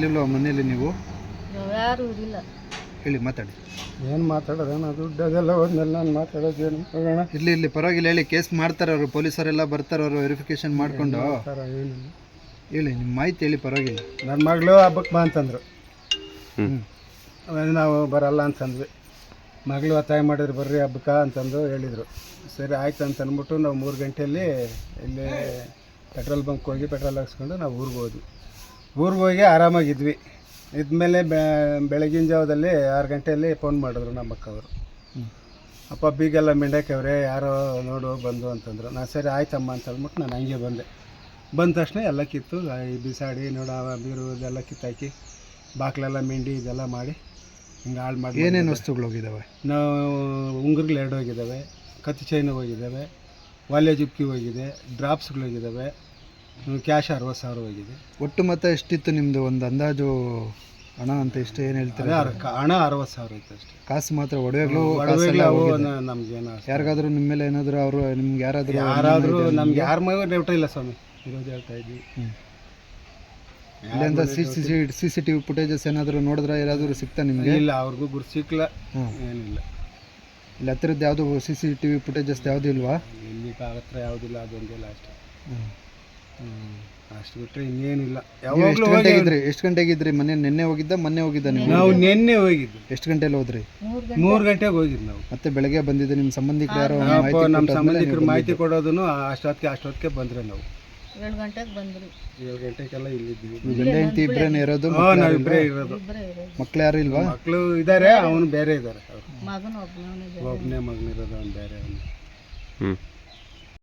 ಇರ್ಲಿಲ್ವ ಮನೇಲಿ ನೀವು? ಯಾರು ಇರಲಿಲ್ಲ. ಹೇಳಿ, ಮಾತಾಡಿ. ಏನು ಮಾತಾಡೋಣ, ದುಡ್ಡು ಅದೆಲ್ಲ ಒಂದೆಲ್ಲ ನಾನು ಮಾತಾಡೋದೇನು ಹೋಗೋಣ. ಇರ್ಲಿ ಪರವಾಗಿಲ್ಲ, ಹೇಳಿ. ಕೇಸ್ ಮಾಡ್ತಾರೆ ಅವರು, ಪೊಲೀಸರೆಲ್ಲ ಬರ್ತಾರೆ, ಅವರು ವೆರಿಫಿಕೇಶನ್ ಮಾಡಿಕೊಂಡು. ಏನಿಲ್ಲ, ಹೇಳಿ ನಿಮ್ಮ ಮಾಹಿತಿ ಹೇಳಿ, ಪರವಾಗಿಲ್ಲ. ನನ್ನ ಮಗಳು ಹಬ್ಬಕ್ಕೆ ಬಾ ಅಂತಂದರು. ನಾವು ಬರಲ್ಲ ಅಂತಂದ್ವಿ. ಮಗಳು ಒತ್ತಾಯ ಮಾಡಿದ್ರು ಬರ್ರಿ ಹಬ್ಬಕ್ಕೆ ಅಂತಂದು ಹೇಳಿದರು. ಸರಿ ಆಯ್ತು ಅಂತ ಅಂದ್ಬಿಟ್ಟು ನಾವು 3 ಗಂಟೆಯಲ್ಲಿ ಇಲ್ಲಿ ಪೆಟ್ರೋಲ್ ಬಂಕ್ ಹೋಗಿ ಪೆಟ್ರೋಲ್ ಹಾಕ್ಸ್ಕೊಂಡು ನಾವು ಊರಿಗೆ ಹೋದ್ವಿ. ಊರಿಗೆ ಹೋಗಿ ಆರಾಮಾಗಿದ್ವಿ. ಇದ್ಮೇಲೆ ಬೆಳಗಿನ ಜಾವದಲ್ಲಿ 6 ಗಂಟೆಯಲ್ಲಿ ಫೋನ್ ಮಾಡಿದ್ರು ನಮ್ಮ ಅಕ್ಕವರು. ಅಪ್ಪ ಬೀಗೆಲ್ಲ ಮಿಂಡಕ್ಕವ್ರೆ, ಯಾರೋ ನೋಡು ಬಂದು ಅಂತಂದರು. ನಾನು ಸರಿ ಆಯ್ತಮ್ಮ ಅಂತ ಅಂದ್ಬಿಟ್ಟು ನಾನು ಹಂಗೆ ಬಂದೆ. ಬಂದ ತಕ್ಷಣ ಎಲ್ಲ ಕಿತ್ತು ಈ ಬಿಸಾಡಿ ನೋಡು ಬೀರು ಇದೆಲ್ಲ ಕಿತ್ತಾಕಿ ಬಾಕ್ಲೆಲ್ಲ ಮಿಂಡಿ ಇದೆಲ್ಲ ಮಾಡಿ ಹಿಂಗೆ ಹಾಳು ಮಾಡಿ. ಏನೇನು ವಸ್ತುಗಳು ಹೋಗಿದ್ದಾವೆ? ನಾವು ಉಂಗುರ್ಗಳು 2 ಹೋಗಿದ್ದಾವೆ, ಕತ್ತಿ ಚೈನು ಹೋಗಿದ್ದಾವೆ, ವಾಲ್ಯ ಜುಕ್ಕಿ ಹೋಗಿದೆ, ಡ್ರಾಪ್ಸ್ಗಳು ಹೋಗಿದ್ದಾವೆ, ಕ್ಯಾಶ್ 60,000 ಹೋಗಿದೆ. ಒಟ್ಟು ಮೊತ್ತ ಎಷ್ಟಿತ್ತು ನಿಮ್ಮದು? ಒಂದು ಅಂದಾಜು ಹಣ ಅಂತ ಎಷ್ಟು ಏನು ಹೇಳ್ತೀರಾ? ಹಣ 60,000 ಇತ್ತು ಅಷ್ಟೇ. ಕಾಸು ಮಾತ್ರ? ಒಡವೆಗಳು ಅವು ನಮ್ಗೇನು ಯಾರಿಗಾದ್ರೂ ನಿಮ್ಮ ಮೇಲೆ ಏನಾದರೂ ಅವರು ನಿಮ್ಗೆ ಯಾರಾದರೂ ನಮ್ಗೆ ಯಾರ ಮಗ ಡೌಟ ಇಲ್ಲ ಸ್ವಾಮಿ, ಇರೋದು ಹೇಳ್ತಾ ಇದ್ವಿ. ಇಲ್ಲಿಂದ CCTV ಫುಟೇಜಸ್ ಏನಾದರೂ ನೋಡಿದ್ರೆ ಯಾರಾದರೂ ಸಿಗ್ತಾ ನಿಮಗೆ? ಇಲ್ಲ, ಅವ್ರಿಗೂ ಗುರು ಸಿಕ್ಕಿಲ್ಲ, ಏನಿಲ್ಲ. ಇಲ್ಲಿ ಹತ್ತಿರದ್ದು ಯಾವುದು CCTV ಫುಟೇಜಸ್ ಯಾವುದು ಇಲ್ವಾ? ಇಲ್ಲಿ ಹತ್ರ ಯಾವುದಿಲ್ಲ, ಅದೊಂದೇ ಲಾಸ್ಟ್. ಅಷ್ಟು ಬಿಟ್ಟರೆ ಇನ್ನೇನಿಲ್ಲ. ಯಾವಾಗಲೂ ಎಷ್ಟು ಗಂಟೆಗೆ ಇದ್ರಿ? ಮೊನ್ನೆ ಹೋಗಿದ್ದ ನೀವು? ನಾವು ನಿನ್ನೆ ಹೋಗಿದ್ದು. ಎಷ್ಟು ಗಂಟೆಲಿ ಹೋದ್ರಿ? 3 ಗಂಟೆಗೆ ಹೋಗಿದ್ದು ನಾವು. ಮತ್ತೆ ಬೆಳಗ್ಗೆ ಬಂದಿದ್ದು ನಿಮ್ಮ ಸಂಬಂಧಿಕರು ಯಾರೋ? ನಮ್ಮ ಸಂಬಂಧಿಕರು ಮಾಹಿತಿ ಕೊಡೋದನ್ನು ಅಷ್ಟೊತ್ತಿಗೆ ಬಂದರೆ ನಾವು 7 ಗಂಟೆಗೆ ಬಂದ್ರಿ. 7 ಗಂಟೆಗೆಲ್ಲ ಇಲ್ಲಿದ್ವಿ. ಗಂಡ ಹೆಂಡತಿ ಇಬ್ಬರೇನೆ ಇರೋದು? ನಾವು ಇಬ್ಬರೇ ಇರೋದು. ಮಕ್ಳು ಯಾರು ಇಲ್ವಾ? ಮಕ್ಕಳು ಇದ್ದಾರೆ, ಅವನು ಬೇರೆ ಇದ್ದಾರೆ. ಮಗನ ಒಬ್ಬನೇ ಮಗನಿರೋದು, ಅವ್ನು ಬೇರೆ. ಅವನು